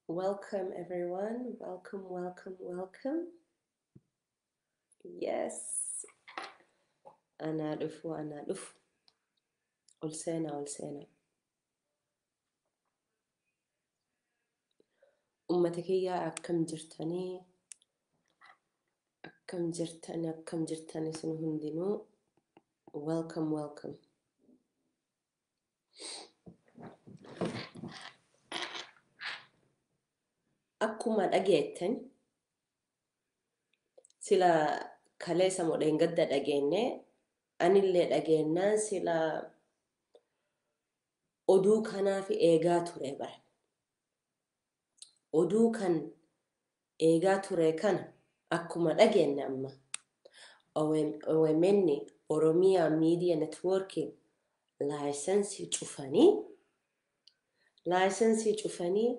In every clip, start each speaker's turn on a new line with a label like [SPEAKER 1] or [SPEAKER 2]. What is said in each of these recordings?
[SPEAKER 1] Welcome, everyone. Welcome, welcome, welcome. Yes. أنا دفو أنا دفو. ألسينا. أمتك هي أكم جرتني سنو هندنو. Welcome. أكما dhageettan sila kaleessa modeen gadda dhageenne anillee dhageennan sila oduu kanaaf eegaa ture bara. Oduu kan eegaa ture kana akkuma dhageenne amma OMN Oromiyaa Media Networking laayisensii cufanii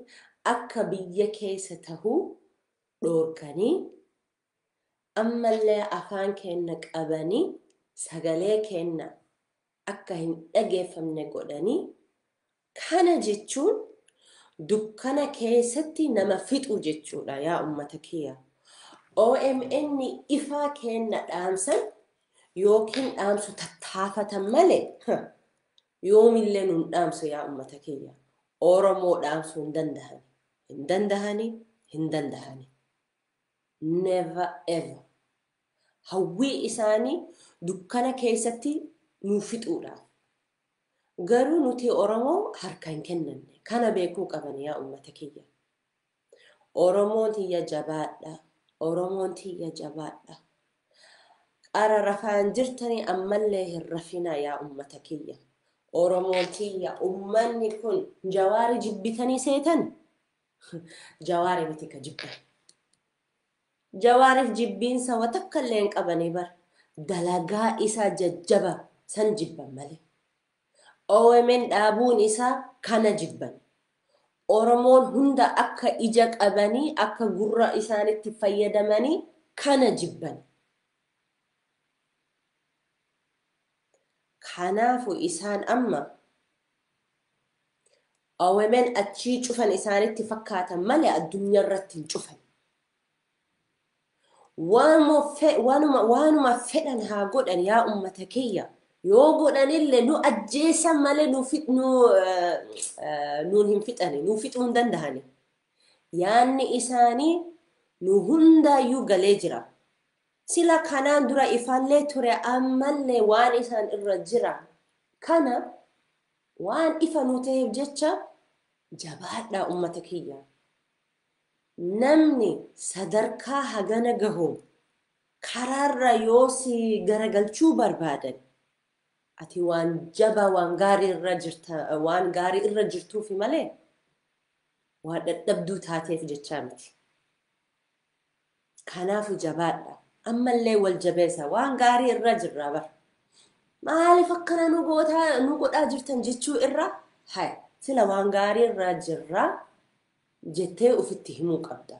[SPEAKER 1] akka biyya keessa tahuu dhoorkanii ammallee afaan kenna qabanii sagalee kenna akka hin dhageeffamne godhanii kana jechuun dukkana keessatti nama fixu jechuudha yaa ummata kiyya. OMN ifaa kenna dhaamsan yookiin dhaamsu tattaafatan malee yoomillee nun dhaamsu yaa ummata kiyya. Oromoo dhaamsuu hin dandahani. Never ever. Hawwii isaanii dukkana keessatti nu fixuudhaaf. Garuu nuti Oromoo harka hin kennanne. Kana beekuu qaban yaa ummata kiyya. Oromoon tiyya jabaadha. Qara rafaan jirtanii ammallee hin rafina yaa ummata kiyya. Oromoon tiyya ummanni kun Jawaari jibbitanii seetan. Jawaari miti ka jibban. Jawaariif jibbiinsa watakkallee hin qabanii bar. Dalagaa isaa jajjaba san jibban malee. OMN dhaabuun isaa kana jibban. Oromoon hunda akka ija qabanii akka gurra isaanitti fayyadamanii kana jibban. Kanaafu isaan amma OMN achii cufan isaanitti fakkaatan malee addunyaa irratti hin cufan. Waanuma fedhan haa godhan yaa ummata kiyya. Yoo godhanillee nu ajjeesan malee nuun hin fixani, nu fixuu hin dandahani. Yaanni isaanii nu hundaayyuu galee jira. Sila kanaan dura ifallee ture ammallee waan isaan irra jira. Kana waan ifa nu ta'eef jecha jabaadhaa ummata kiyya. Namni sadarkaa hagana gahuun karaarra yoo si garagalchuu barbaadan ati waan jaba waan gaarii irra jirtuufi malee waan dadhabduu taateef jechaa miti. Kanaafu jabaadha. Ammallee wal jabeessa waan gaarii irra jirra bar. Maaliif akkana nu godhaa jirtan jechuu irra sila waan gaarii irra jirra jettee ufitti himuu qabda.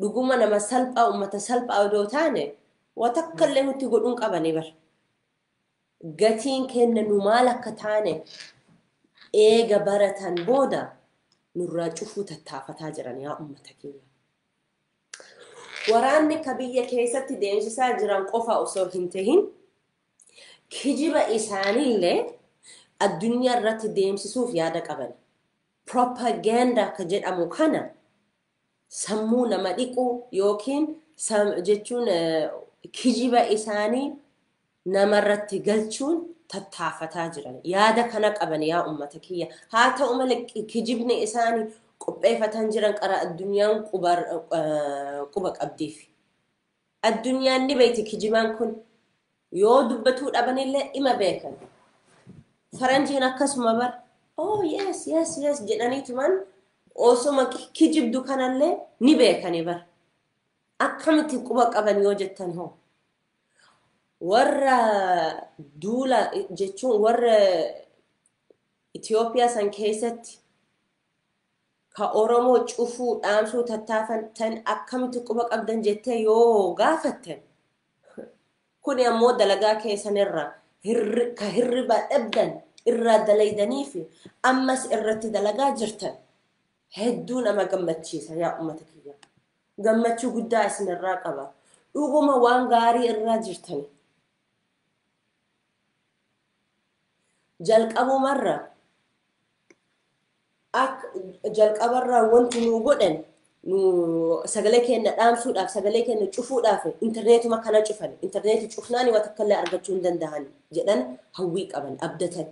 [SPEAKER 1] Dhuguma nama salphaa ummata salphaa odoo taane watakkallee nutti godhuun qabanii bar. Gatiin kenna nu maal akka taane eega baratan booda nurraa cufuu tattaafataa jiran yaa ummata kiyya. Waraanni ka biyya keessatti deemsisaa jiran qofa osoo hin tahin kijiba isaaniillee addunyaa irratti deemsisuuf yaada qaban. Propaganda ka jedhamu kana sammuu nama dhiquu yookiin jechuun kijiba isaanii namarratti galchuun tattaafataa jiran. Yaada kana qaban yaa ummata kiyya. Haa ta'u malee kijibni isaanii qopheeffatan jiran qara addunyaan quba qabdiif. Addunyaan ni beekti kijibaan kun yoo dubbatuu dhabanillee ima beekan. Faranjiin akkasuma bar oh yes jedhaniituman osoma kijibdu kanallee ni beekani bar. Akkamitti quba qaban yoo jettan hoo. Warra duula jechuun warra Itoophiyaa san keessatti ka Oromoo cufuu dhaamsuu tattaafatan akkamitti quba qabdan jettee yoo gaafattan kun ammoo dalagaa keessanirra ka hirriba dhabdan irraa dalaydaniif ammas irratti dalagaa jirtan. hedduu nama gammachiisa yaa ummata kiyya. Gammachuu guddaa isinirraa qaba. Dhuguma waan gaarii irraa jirtani. Jalqabumarra jalqabarraa wanti nu godhan nu sagalee keenya dhaamsuudhaaf sagalee keenya cufuudhaaf interneetuma kana cufan. Interneetii cufnaani waan takka illee argachuu hin danda'an jedhan hawwii qaban abdatan.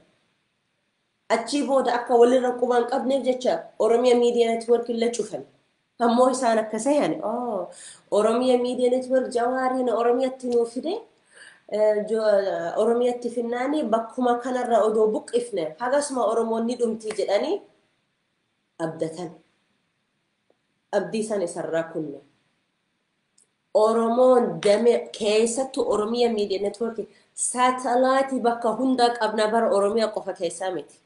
[SPEAKER 1] Achii booda akka walirra quban qabneef jecha Oromiyaa Miidiyaa Neetwoork illee cufan. Ammoo isaan akka sehan Oromiyaa Miidiyaa Neetwoork Jawaariin Oromiyaatti nuu fide Oromiyaatti finnaani bakkuma kanarra odoo buqqifne hagasuma Oromoonni dhumtii jedhanii abdatan. Abdii san isarraa kunne. Oromoon dame keessattuu Oromiyaa Miidiyaa Neetwoork saatalaayitii bakka hundaa qabna bara Oromiyaa qofa keessaa miti.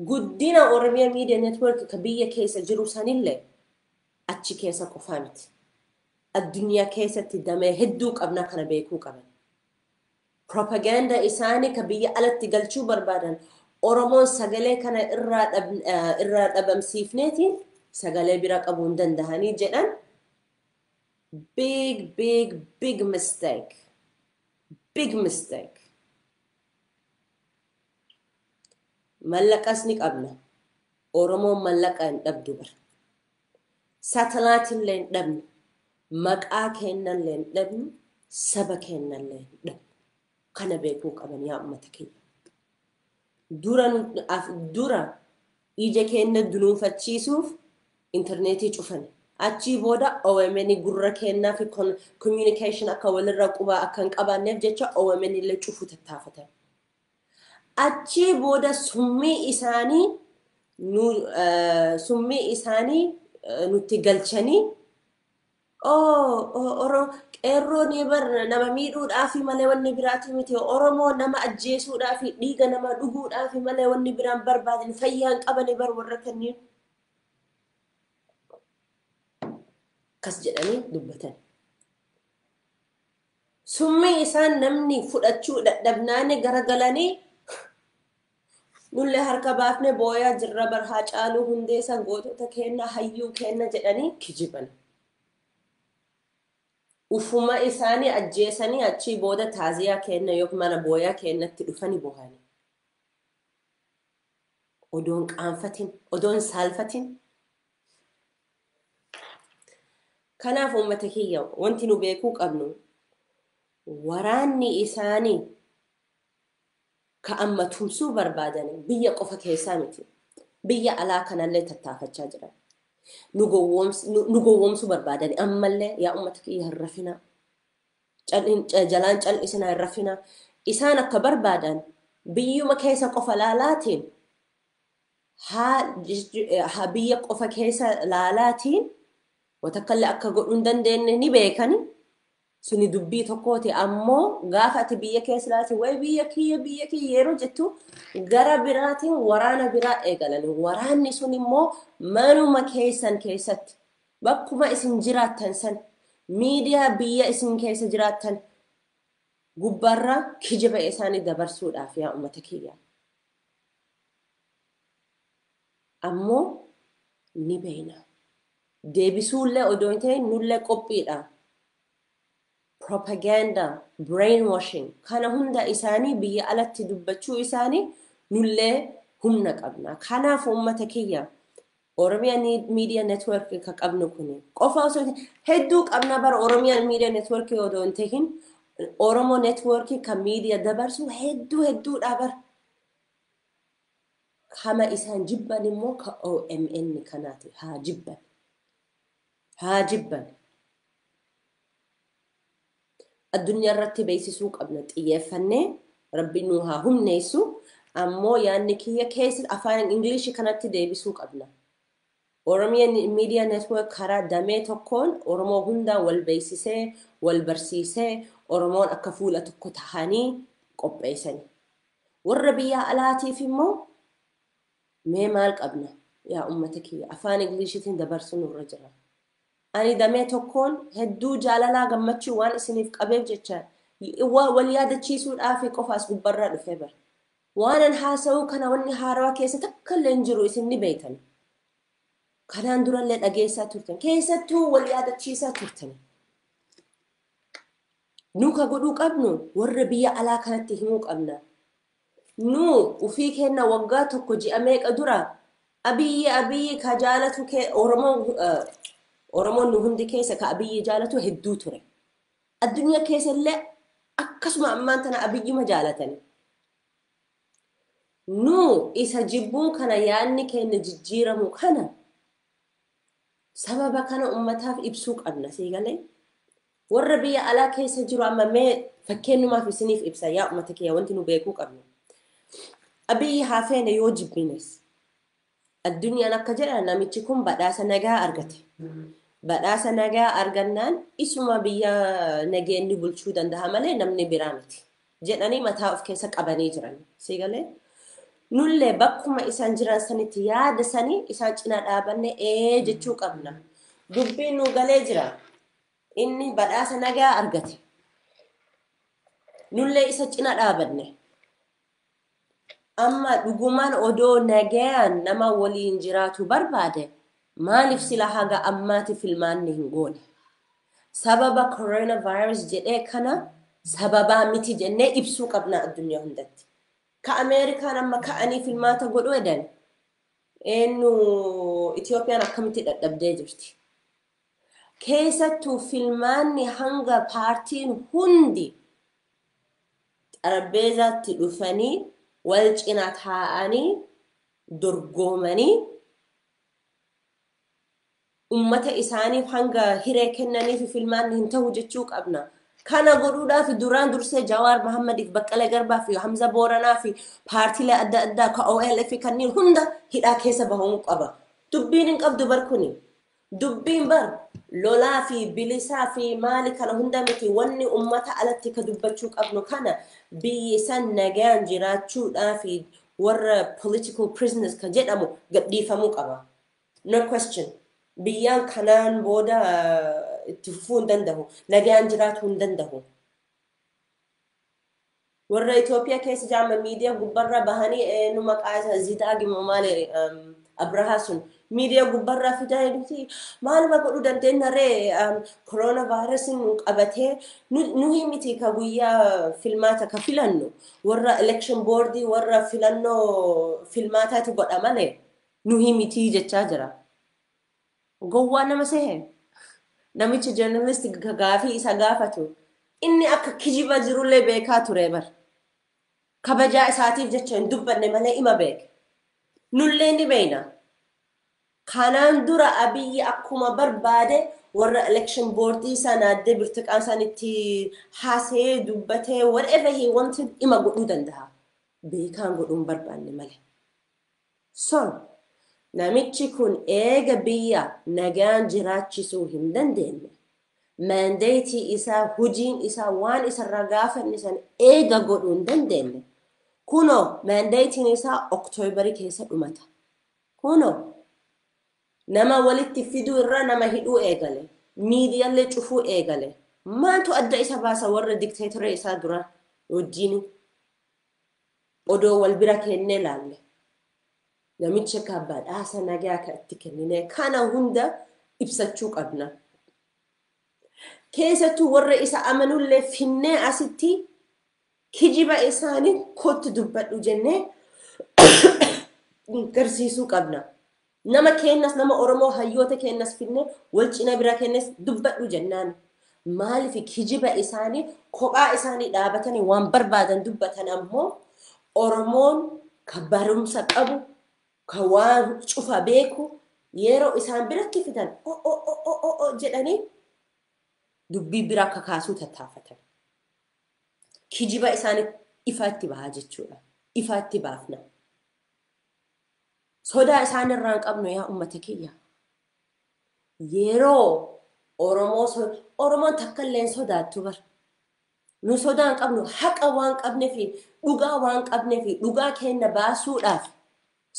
[SPEAKER 1] Guddina Oromiyaa Miidiyaa Neetwoork ka biyya keessa jiru sanillee achi keessa qofaa miti. Addunyaa keessatti damee hedduu qabna kana beekuu qaban. Propaganda isaanii ka biyya alatti galchuu barbaadan Oromoon sagalee kana irraa dhabamsiifneetiin sagalee bira qabuu hin dandahanii jedhan big mistake. Big mistake. Mallaqas ni qabna. Oromoon mallaqa hin dhabdu bara. Satellite illee hin dhabnu. Maqaa kennallee hin dhabnu. Saba kennallee hin dhabnu. Kana beekuu qaban yaa ummata keenya. Dura ija keenya dunuunfachiisuuf interneetii cufan. Achii booda OMN gurra kennaa fi communication akka walirra qubaa akka hin qabaanneef jecha OMN illee cufuu tattaafatan. Achii booda summii isaanii nutti galchanii qeerroon nama miidhuudhaaf malee wanni biraati miti. Oromoo nama ajjeesuudhaaf dhiiga nama dhuguudhaaf malee wanni biraan barbaadan fayyaan qaban bar warra kanneen kas jedhanii dubbatan. Summii isaan namni fudhachuu dadhabnaani garagalanii nulle harka baafne booyaa jirra bar Haacaaluu Hundeessaa gootota kenna hayyuu kenna jedhanii kijiban. Ufuma isaanii ajjeesanii achii booda taaziyaa kenna yookiin mana booyaa kennatti dhufanii bohani. Odoon qaanfatin, odoon saalfatin. Kanaaf uummata kiyya wanti nu beekuu qabnu waraanni isaanii ka amma tumsuu barbaadan biyya qofa keessaa miti. Biyya alaa kanallee tattaafachaa jiran. Nu gowwoomsuu barbaadan ammallee yaa ummata kiyya hin rafina. Jalaan cal'isina hin rafina. Isaan akka barbaadan biyyuma keessa qofa laalaatiin biyya qofa keessa laalaatiin watakkallee akka godhuu hin dandeenye ni beekani. Suni dubbii tokkooti ammoo gaafa ati biyya keessa laalaatiin way biyya kiyya yeroo jettu gara biraatiin waraana biraa eegalan. Waraanni sun immoo manuma keessan keessatti bakkuma isin jiraattan san miidiyaa biyya isin keessa jiraattan gubbarra kijiba isaanii dabarsuudhaaf yaa ummata kiyya. Ammoo ni beena. Deebisuullee odoo hin ta'in nullee qophiidha. Propaganda, brainwashing, kana hunda isaanii biyya alatti dubbachuu isaanii nullee humna qabna. Kanaaf ummata kiyya Oromiyaa Miidiyaa Neetwoork ka qabnu kuni qofa osoo hedduu qabna bara Oromiyaa Miidiyaa Neetwoork odoo hin ta'in Oromoo Neetwoork kan miidiyaa dabarsu hedduudha bara. Kama isaan jibban immoo ka OMN kanaati. Haa jibban. Addunyaa irratti beeksisuu qabna xiyyeeffannee rabbiin nu haa humneessu ammoo yaanni kiyya keessa afaan Ingilishi kanatti deebisuu qabna. Oromiyaa Miidiyaa Neetwoork karaa damee tokkoon Oromoo hundaa wal beeksisee wal barsiisee Oromoon akka fuula tokko tahanii qopheessanii. Warra biyya alaatiif immoo mee maal qabna yaa ummata kiyya afaan Ingiliishitiin dabarsuun irra jira. Ani damee tokkoon hedduu jaalalaa gammachuu waan isiniif qabeef jecha wal yaadachiisuudhaaf qofaas gubbarraa dhufee bara. Waan an haasa'uu kana wanni haarawaa keessa takka illee hin jiru isin ni beektan. kanaan durallee dhageessaa turtan keessattuu wal yaadachiisaa turtan nu ka godhuu qabnu warra biyya alaa kanatti himuu qabna nu ufii kenna waggaa tokko ji'a meeqa dura abiyyi ka jaalatu kee oromoon nu hundi keessa ka abiyyi jaalatu hedduu ture addunyaa keessallee akkasuma ammaan tana abiyyuma jaalatani nu isa jibbuu kana yaanni keenya jijjiiramu kana sababa kana ummataaf ibsuu qabna seegalee warra biyya alaa keessa jiru amma mee fakkeenyumaaf isiniif ibsa yaa ummata kee wanti nu beekuu qabnu abiyyi haafeena yoo jibbines addunyaan akka jedha namichi kun badhaasa nagaa argate badhaasa nagaa argannaan isuma biyya nageenni bulchuu danda'a malee namni biraa miti jedhanii mataa of keessa qabanii jiran seegalee nulle bakkuma isaan jiran sanitti yaada sanii isaan cina dhaabanne jechuu qabna dubbiin nu galee jira inni badhaasa nagaa argate nulle isa cina dhaabanne amma dhugumaan odoo nagaan nama waliin jiraatu barbaade maaliif sila haga ammaati filmaanni hin goone sababa coronavirus jedhee kana sababaa miti jennee ibsuu qabna addunyaa hundatti ka Amerikaan amma ka'anii filmaata godhu edan eenyu Itoophiyaan akkamitti dadhabdee jirti keessattuu filmaanni hanga paartiin hundi xarbeezaatti dhufanii wal cina taa'anii dorgomanii ummata isaaniif hanga hiree kennaniif filmaanni hin ta'u jechuu qabna kana godhuudhaaf duraan dursee Jawaar Mohammediif Baqqalee Garbaa fi Hamza Booranaa fi paartiilee adda addaa ka OLF kanneen hunda hidhaa keessa bahuu qaba dubbiin hin qabdu bar kuni dubbiin bar lolaa fi bilisaa fi maali kana hunda miti wanni ummata alatti ka dubbachuu qabnu kana biyyi san nagaan jiraachuudhaa fi warra political prisoners ka jedhamu gadhiifamuu qaba no question biyyaan kanaan booda itti fufuu hin danda'u nagaan jiraatuu hin danda'u warra Itoophiyaa keessa jaama miidiyaa gubbarra bahanii nu maqaa isa Zidaagi maali Abrahaa sun miidiyaa gubbarra fidaa nuti maaluma godhuu dandeenya ree coronavirusin qabatee nu himiti ka guyyaa filmaata ka filannu warra election board warra filannoo filmaataati godha malee nu himiti jechaa jira gowwaa nama sehe namichi journalist gaafii isa gaafatu inni akka kijiba jirullee beekaa ture bar kabajaa isaatiif jecha hin dubbanne malee ima beeke nullee ni beeyna kanaan dura abiyyi akkuma barbaade warra election board sanaaddee birtiqaan sanitti haasee dubbatee whatever he wanted ima godhuu danda'a beekaan godhuun barbaanne malee so namichi kun eega biyya nagaan jiraachisuu hin dandeenye mandeetii isaa hujiin isaa waan isarraa gaafanne san eega godhuu hin dandeenye kuno mandeetiin isaa Oktoobarii keessa dhumata kuno nama walitti fiduu irra nama hidhuu eegale miidiyaalee cufuu eegale maantu adda isa baasa warra dikteetore isaa dura wajjin odoo wal bira kennee laalle namicha ka badhaasa nagaa ka itti kennine kana hunda ibsachuu qabna keessattuu warra isa amanullee finnee asitti kijiba isaanii kottu dubbadhu jennee garsiisuu qabna nama keennas nama Oromoo hayyoota keennas finnee wal cina bira kennes dubbadhu jennaan maaliif kijiba isaanii kophaa isaanii dhaabatanii waan barbaadan dubbatan ammoo Oromoon ka barumsa qabu ka waan cufa beeku yeroo isaan biratti fidan jedhanii dubbii biraa kakaasuu tattaafatan kijiba isaanii ifaatti bahaa jechuudha ifaatti baafna sodaa isaan irraan qabnu yaa ummata kiyya yeroo Oromoon takka illee sodaattu bar nu sodaan qabnu haqa waan qabneefi dhugaa waan qabneefi dhugaa keenya baasuudhaaf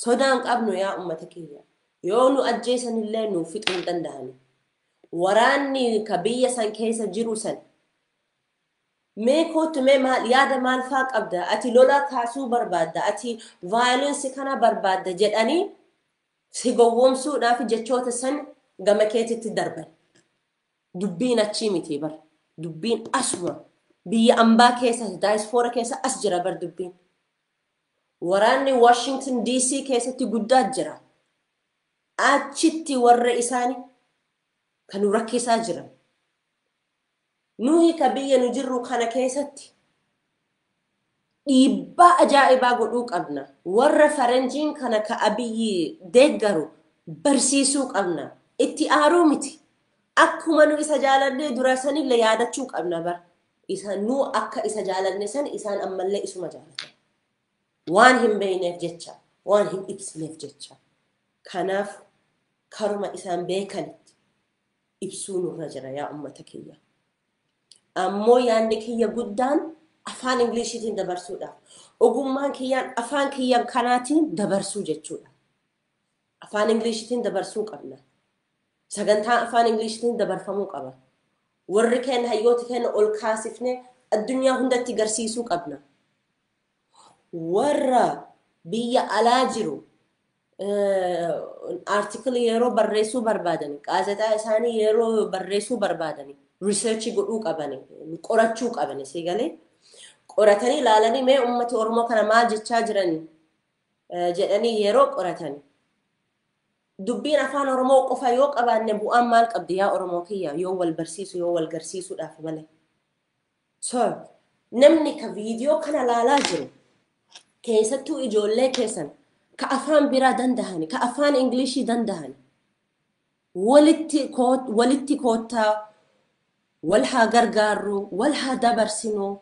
[SPEAKER 1] sodaan qabnu yaa ummata kiyya yoo nu ajjeesan illee nu fixuu hin danda'ani waraanni ka biyya san keessa jiru san mee kootu mee yaada maal faa qabda ati lola kaasuu barbaadda ati violence kana barbaadda jedhanii si gowwoomsuudhaaf jechoota san gama keetitti darban. Dubbiin achii miti bar. Dubbiin asuma biyya ambaa keessa daayispoora keessa as jira bar dubbiin. Waraanni Washington DC keessatti guddaa jira. Achitti warra isaanii kan rakkisaa jiran. Nuyi ka biyya nu jirru kana keessatti dhiibbaa ajaa'ibaa godhuu qabna. Warra faranjiin kana ka abiyyi deeggaru barsiisuu qabna. Itti aaruu miti. Akkuma nu isa jaalannee dura sanillee yaadachuu qabna bar. Nu akka isa jaalanne san isaan ammallee isuma jaalatan. Waan hin beekneef jecha, waan hin ibsineef jecha. Kanaaf karuma isaan beekanitti ibsuu nurra jira yaa ummata kiyya. Ammoo yaadni kiyya guddaan afaan Ingiliishiitiin dabarsuudha. Ogummaan kiyyaan afaan kiyyaan kanaatiin dabarsuu jechuudha. Afaan Ingiliishiitiin dabarsuu qabna. Sagantaa afaan Ingiliishiitiin dabarfamuu qaba. Warri keenya hayyoota keenya ol kaasifne addunyaa hundatti garsiisuu qabna. Warra biyya alaa jiru artikilii yeroo barreessuu barbaadani, gaazexaa isaanii yeroo barreessuu barbaadani, research godhuu qabani, qorachuu qabani sigalee qoratanii ilaalanii mee ummati Oromoo kana maal jechaa jiran jedhanii yeroo qoratani. Dubbiin afaan Oromoo qofa yoo qabaanne bu'aan maal qabdi yaa Oromoo kiyya yoo wal barsiisu yoo wal garsiisuudhaaf malee. So namni ka viidiyoo kana laalaa jiru keessattuu ijoollee keessan ka afaan biraa dandahani ka afaan Ingilishii dandahani walitti koottaa wal haa gargaarru wal haa dabarsinu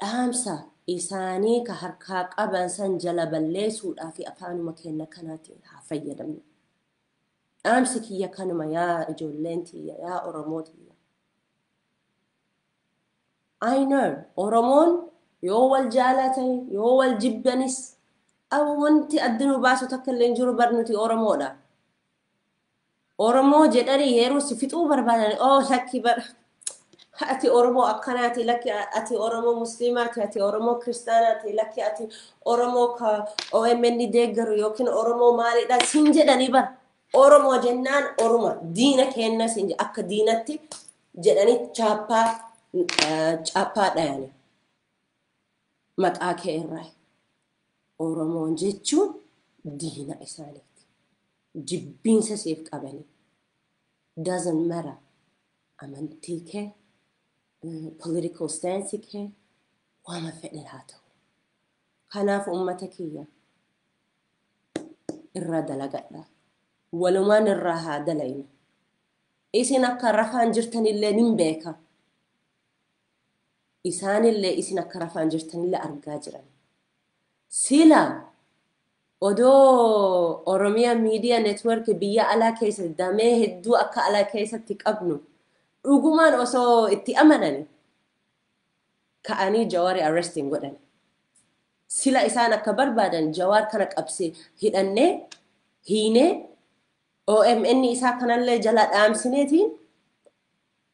[SPEAKER 1] dhaamsa isaanii ka harkaa qaban san jala balleessuudhaaf afaanuma keenya kanaatiin haa fayyadamnu. Dhaamsi kiyya kanuma yaa ijoolleen tiyya yaa Oromoo tiyya. I know Oromoon yoo wal jaalatan yoo wal jibbanis wanti addinu baasu takka illee jiru barnuti Oromoodha. Oromoo jedhanii yeroo si fixuu barbaadan lakki bar ati Oromoo akkanaati lakki ati Oromoo musliimaati ati Oromoo kiristaanaati lakki ati Oromoo ka OMN deeggaru yookiin Oromoo maalidha sin jedhanii bar. Oromoo jennaan Oroma diina kenna sin akka diinatti jedhanii chaappaa dhayani. Maqaa kee irraa Oromoon jechuun diina isaaniiti. Jibbiinsa siif qabani. Doesn't matter. Amantii kee, political stance kee, waama fedhe haa ta'u. Kanaaf ummata kiyya irra dalagadha. Walumaan irraa haa dalayna. Isin akka rafaan jirtanillee nin beeka. Isaanillee isin akka rafaan jirtanillee argaa jiran. Sila odoo Oromiyaa Media Network biyya alaa keessatti damee hedduu akka alaa keessatti qabnu dhugumaan osoo itti amanani ka'anii Jawaari arresting godhan. Sila isaan akka barbaadan Jawaar kana qabsee hidhannee hiinee OMN isaa kanallee jala dhaamsineetiin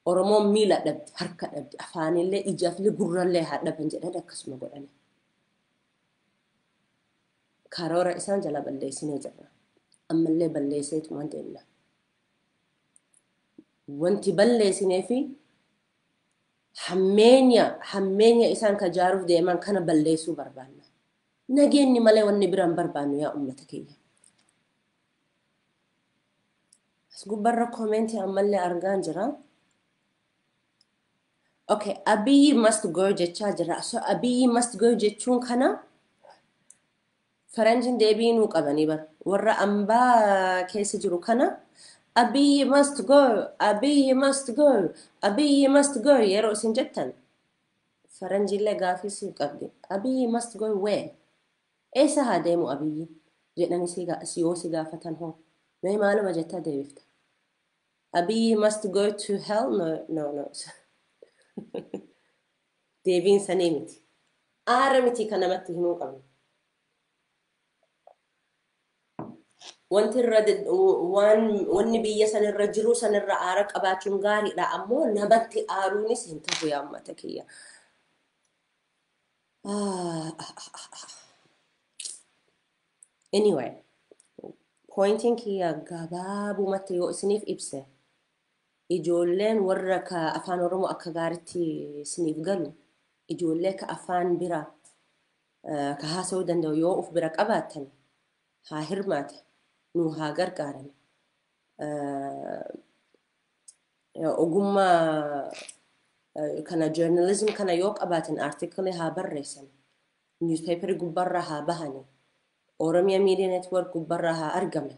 [SPEAKER 1] Oromoon miila dhabdi harka dhabdi afaanillee ijaafillee gurrallee haa dhaban jedhan akkasuma godhan. Karoora isaan jala balleessinee jirra. Ammallee balleesseetu waan deemna. Wanti balleessinee fi hammeenya isaan ka jaaruuf deeman kana balleessuu barbaanna. Nageenyi malee wanni biraan barbaannu yaa ummata keenya. As gubbarra koomeentii ammallee argaan jira. Okay, Abiy must go jechaa jira. So Abiy must go jechuun kana faranjiin deebiinuu qabanii bar. Warra ambaa keessa jiru kana Abiy must go, Abiy must go, Abiy must go yeroo isin jettan faranjiillee gaafii siif qabdi. Abiy must go where? Eessa haa deemu Abiy jedhanii yoo si gaafatan hoo mee maaluma jettaa deebifta? Abiy must go to hell? No. Deebiin sanii miti. Aara miti kan namatti himuu qabnu. Wanni biyya sanirra jiru sanirra aara qabaachuun gaariidha ammoo namatti aaruunis hin ta'u yaa ummata kiyya. Anyway, pointing kiyya gabaabumatti yoo isiniif ibse, ijoolleen warra ka afaan Oromoo akka gaaritti isiniif galu, ijoollee ka afaan bira ka haasa'uu danda'u yoo of bira qabaatan haa hirmaatan, nu haa gargaaran. Ogummaa kana journalism kana yoo qabaatan article haa barreessan, newspaper gubbarra haa bahani, Oromia Media Network gubbarra haa argaman.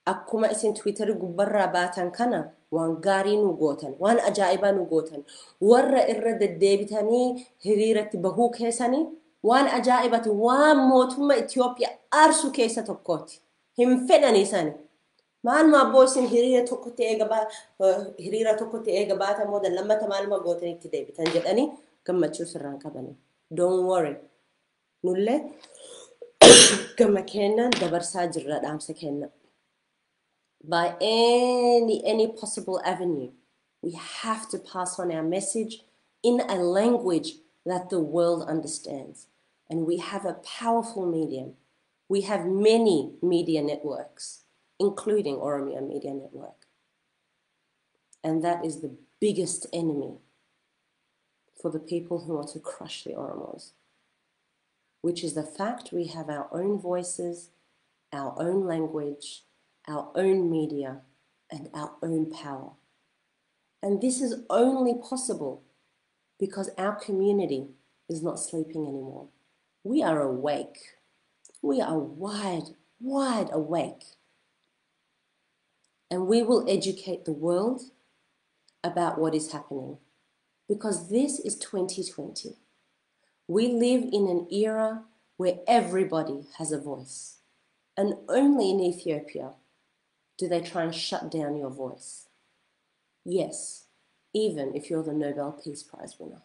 [SPEAKER 1] Akkuma isin Twitter gubbarraa baatan kana waan gaarii nu gootan, waan ajaa'ibaa nu gootan, warra irra deddeebitanii hiriiratti bahuu keessanii waan ajaa'ibati, waan mootummaa Itoophiyaa aarsu keessa tokkooti. Hin fedhan isani. Maaluma abboo isin hiriira tokkotti eega baatan mooda lammata maaluma gootanitti deebitan jedhanii gammachuu sirraan qabani. Don't worry. Nullee gamma keennan dabarsaa jirra dhaamsa kenna. By any possible avenue, we have to pass on our message in a language that the world understands. And we have a powerful medium. We have many media networks, including Oromia Media Network. And that is the biggest enemy for the people who want to crush the Oromos, which is the fact we have our own voices, our own language, our own media, and our own power. And this is only possible because our community is not sleeping anymore. We are awake. We are wide awake. And we will educate the world about what is happening, because this is 2020. We live in an era where everybody has a voice, and only in Ethiopia do they try and shut down your voice. Yes, even if you're the Nobel Peace Prize winner.